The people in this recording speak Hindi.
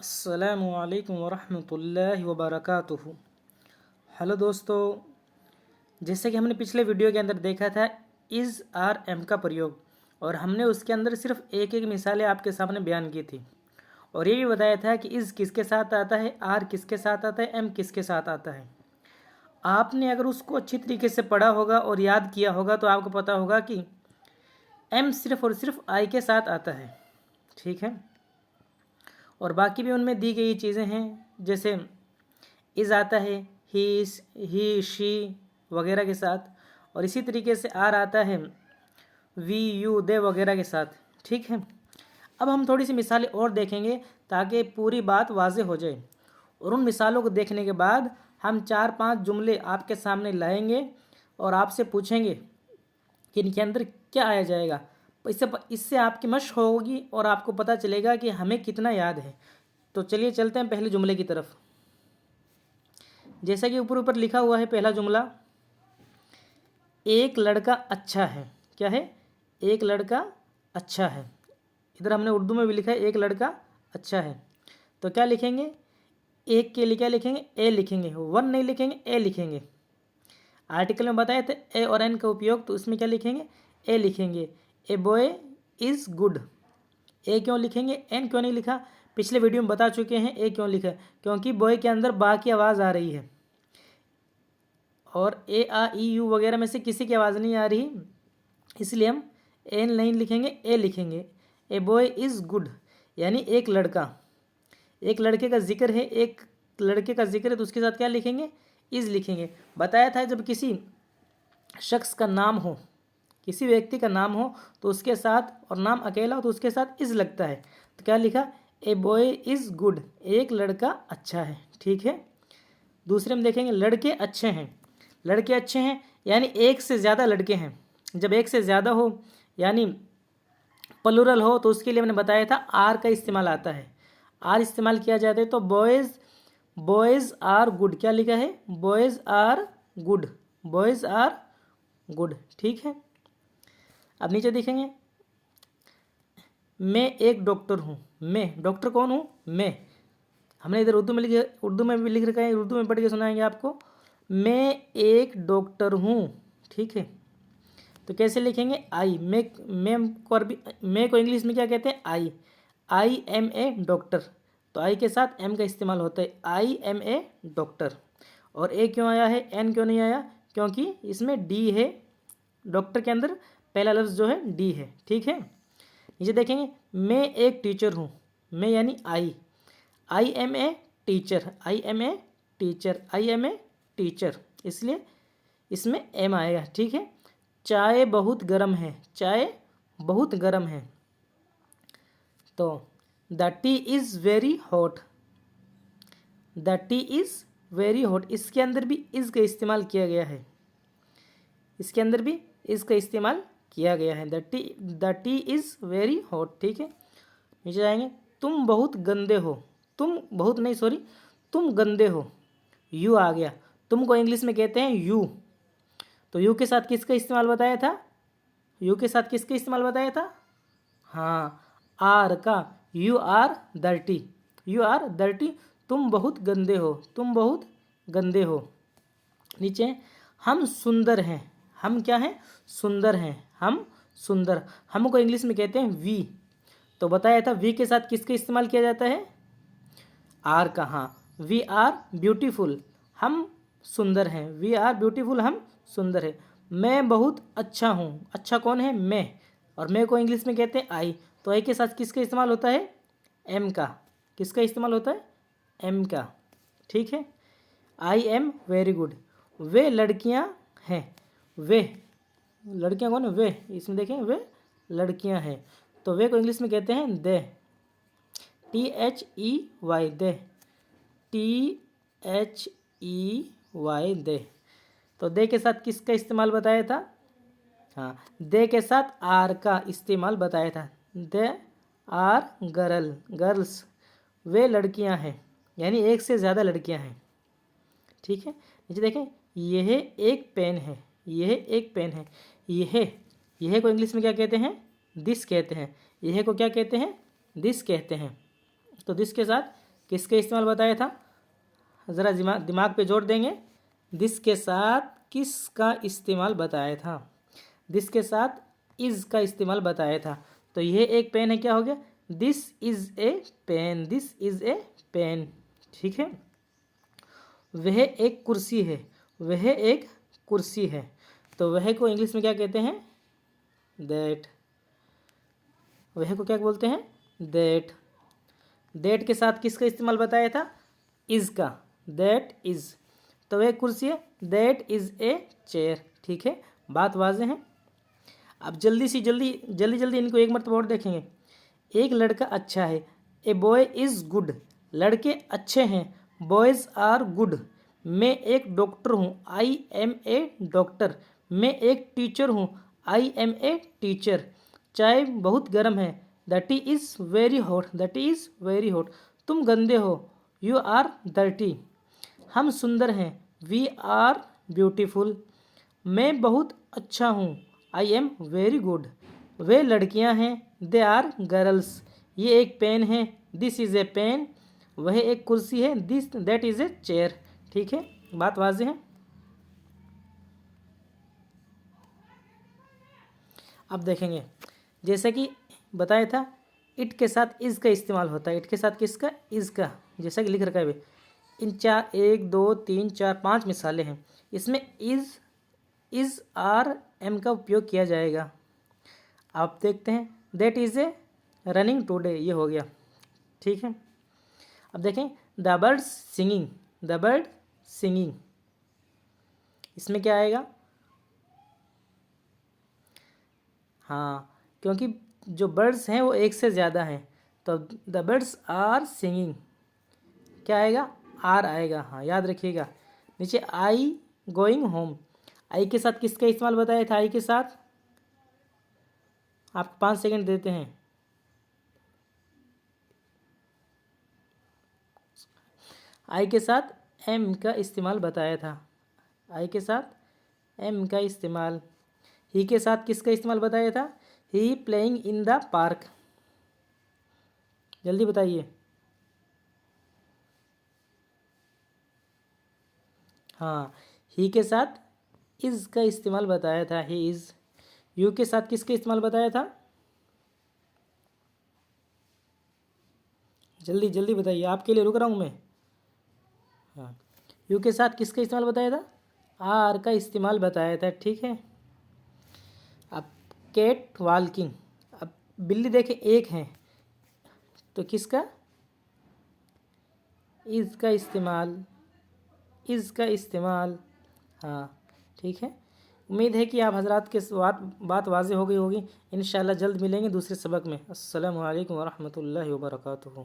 अस्सलामु अलैकुम वरहमतुल्लाहि वबरकातुहू। हेलो दोस्तों, जैसे कि हमने पिछले वीडियो के अंदर देखा था इज़ आर एम का प्रयोग, और हमने उसके अंदर सिर्फ एक एक मिसालें आपके सामने बयान की थी और ये भी बताया था कि इज़ किसके साथ आता है, आर किसके साथ आता है, एम किसके साथ आता है। आपने अगर उसको अच्छी तरीके से पढ़ा होगा और याद किया होगा तो आपको पता होगा कि एम सिर्फ और सिर्फ आई के साथ आता है, ठीक है। और बाकी भी उनमें दी गई चीज़ें हैं, जैसे इज़ आता है ही शी वगैरह के साथ, और इसी तरीके से आर आता है वी यू दे वगैरह के साथ, ठीक है। अब हम थोड़ी सी मिसालें और देखेंगे ताकि पूरी बात वाज़ेह हो जाए, और उन मिसालों को देखने के बाद हम 4-5 जुमले आपके सामने लाएंगे और आपसे पूछेंगे कि इनके अंदर क्या आया जाएगा। इससे आपकी मशक होगी और आपको पता चलेगा कि हमें कितना याद है। तो चलिए चलते हैं पहले जुमले की तरफ। जैसा कि ऊपर ऊपर लिखा हुआ है पहला जुमला, एक लड़का अच्छा है। क्या है? एक लड़का अच्छा है। इधर हमने उर्दू में भी लिखा है एक लड़का अच्छा है। तो क्या लिखेंगे? एक के लिए क्या लिखेंगे? ए लिखेंगे। वन नहीं लिखेंगे, ए लिखेंगे। आर्टिकल में बताए थे ए और एन का उपयोग, तो इसमें क्या लिखेंगे? ए लिखेंगे। A boy is good. A क्यों लिखेंगे? एन क्यों नहीं लिखा? पिछले वीडियो में बता चुके हैं ए क्यों लिखा, क्योंकि बॉय के अंदर बा की आवाज़ आ रही है और ए आ ई यू वगैरह में से किसी की आवाज़ नहीं आ रही, इसलिए हम एन नहीं लिखेंगे, ए लिखेंगे। ए बॉय इज़ गुड, यानी एक लड़का, एक लड़के का जिक्र है, एक लड़के का जिक्र है, तो उसके साथ क्या लिखेंगे? इज़ लिखेंगे। बताया था जब किसी शख्स का नाम हो, किसी व्यक्ति का नाम हो तो उसके साथ, और नाम अकेला हो तो उसके साथ इज़ लगता है। तो क्या लिखा? ए बॉय इज़ गुड, एक लड़का अच्छा है, ठीक है। दूसरे में देखेंगे लड़के अच्छे हैं। लड़के अच्छे हैं यानी एक से ज़्यादा लड़के हैं। जब एक से ज़्यादा हो यानी प्लूरल हो तो उसके लिए मैंने बताया था आर का इस्तेमाल आता है। आर इस्तेमाल किया जाता है तो बॉयज़ आर गुड। क्या लिखा है? Boys are good, boys are good, ठीक है। अब नीचे देखेंगे, मैं एक डॉक्टर हूँ। मैं डॉक्टर कौन हूँ? मैं। हमने इधर उर्दू में भी लिख रखा है, उर्दू में पढ़ के सुनाएंगे आपको। मैं एक डॉक्टर हूँ, ठीक है। तो कैसे लिखेंगे? आई। मैं को इंग्लिश में क्या कहते हैं? I am a doctor. तो आई के साथ एम का इस्तेमाल होता है, आई एम ए डॉक्टर। और ए क्यों आया है, एन क्यों नहीं आया? क्योंकि इसमें डी है, डॉक्टर के अंदर पहला लफ्ज़ जो है डी है, ठीक है। नीचे देखेंगे, मैं एक टीचर हूँ। मैं यानी I am a teacher, I am a teacher, I am a teacher, इसलिए इसमें एम आएगा, ठीक है। चाय बहुत गर्म है। चाय बहुत गर्म है। तो the T is very hot. The T is very hot, इसके अंदर भी इज़ का इस्तेमाल किया गया है, इसके अंदर भी इज़ का इस्तेमाल किया गया है। The T is very hot, ठीक है। नीचे जाएंगे, तुम बहुत गंदे हो। तुम बहुत नहीं, सॉरी, तुम गंदे हो। यू आ गया। तुम को इंग्लिश में कहते हैं यू। तो यू के साथ किसका इस्तेमाल बताया था? यू के साथ किसका इस्तेमाल बताया था? हाँ, आर का। You are dirty, you are dirty, तुम बहुत गंदे हो, तुम बहुत गंदे हो। नीचे, हम सुंदर हैं। हम क्या हैं? सुंदर हैं, हम सुंदर। हमको इंग्लिश में कहते हैं वी। तो बताया था वी के साथ किसका इस्तेमाल किया जाता है? आर का। हाँ, वी आर ब्यूटीफुल, हम सुंदर हैं। वी आर ब्यूटीफुल, हम सुंदर हैं। मैं बहुत अच्छा हूँ। अच्छा कौन है? मैं। और मैं को इंग्लिश में कहते हैं आई। तो आई के साथ किसका इस्तेमाल होता है? एम का। किसका इस्तेमाल होता है? एम का, ठीक है। I am very good. वे लड़कियां हैं। वे लड़कियां कौन है? वे। इसमें देखें, वे लड़कियां हैं। तो वे को इंग्लिश में कहते हैं दे, THEY, दे, THEY, दे। तो दे के साथ किसका इस्तेमाल बताया था? हाँ, दे के साथ आर का इस्तेमाल बताया था। दे आर गर्ल्स, वे लड़कियां हैं, यानी एक से ज़्यादा लड़कियां हैं, ठीक है। नीचे देखें, यह एक पेन है। यह एक पेन है। यह को इंग्लिश में क्या कहते हैं? दिस कहते हैं। यह को क्या कहते हैं? दिस कहते हैं। तो दिस के साथ किसका इस्तेमाल बताया था, ज़रा दिमाग पे जोर देंगे। दिस के साथ किसका इस्तेमाल बताया था, दिस के साथ इज़ का इस्तेमाल बताया था। तो ये एक पेन है, क्या हो गया, this is a pen, this is a pen. ठीक है। वह एक कुर्सी है, वह एक कुर्सी है। तो वह को इंग्लिश में क्या कहते हैं, दैट। वह को क्या बोलते हैं, दैट। दैट के साथ किसका इस्तेमाल बताया था, इज़ का, दैट इज़। तो वह कुर्सी है, दैट इज़ ए चेयर। ठीक है, बात वाज़ेह है। अब जल्दी इनको एक मरतबा और देखेंगे। एक लड़का अच्छा है, ए बॉय इज़ गुड। लड़के अच्छे हैं, बॉयज़ आर गुड। मैं एक डॉक्टर हूँ, आई एम ए डॉक्टर। मैं एक टीचर हूँ, आई एम ए टीचर। चाय बहुत गर्म है, the T is very hot, the T is very hot. तुम गंदे हो, यू आर डर्टी। हम सुंदर हैं, वी आर ब्यूटीफुल। मैं बहुत अच्छा हूँ, आई एम वेरी गुड। वे लड़कियाँ हैं, दे आर गर्ल्स। ये एक पेन है, दिस इज़ ए पेन। वह एक कुर्सी है, this that is a chair. ठीक है, बात वाज़ेह है। अब देखेंगे, जैसे कि बताया था, इट के साथ इज़ का इस्तेमाल होता है। इट के साथ किसका, इज़ का, जैसा कि लिख रखा है। इन 1 2 3 4 5 मिसालें हैं। इसमें इज़ आर एम का उपयोग किया जाएगा। आप देखते हैं, that is a running today, ये हो गया। ठीक है। अब देखें, the birds singing, the bird singing, इसमें क्या आएगा, हाँ, क्योंकि जो बर्ड्स हैं वो एक से ज़्यादा हैं, तो द बर्ड्स आर सिंगिंग, क्या आएगा, आर आएगा। हाँ, याद रखिएगा। नीचे आई गोइंग होम, आई के साथ किसका इस्तेमाल बताया था, आई के साथ, आपको 5 सेकंड देते हैं। आई के साथ एम का इस्तेमाल बताया था, आई के साथ एम का इस्तेमाल। ही के साथ किसका इस्तेमाल बताया था, ही प्लेइंग इन द पार्क। जल्दी बताइए। हाँ, ही के साथ इज़ का इस्तेमाल बताया था, ही इज़। यू के साथ किसका इस्तेमाल बताया था, जल्दी जल्दी बताइए, आपके लिए रुक रहा हूँ मैं। हाँ, यू के साथ किसका इस्तेमाल बताया था, आर का इस्तेमाल बताया था। ठीक है। अब कैट वॉकिंग, अब बिल्ली देखे एक है, तो किसका, इज़ का इस्तेमाल, इज़ का इस्तेमाल। हाँ, ठीक है। उम्मीद है कि आप हजरात के बात वाज़ेह हो गई होगी। इंशाल्लाह जल्द मिलेंगे दूसरे सबक में। अस्सलामु अलैकुम वरहमतुल्लाहि वबरकातुहू।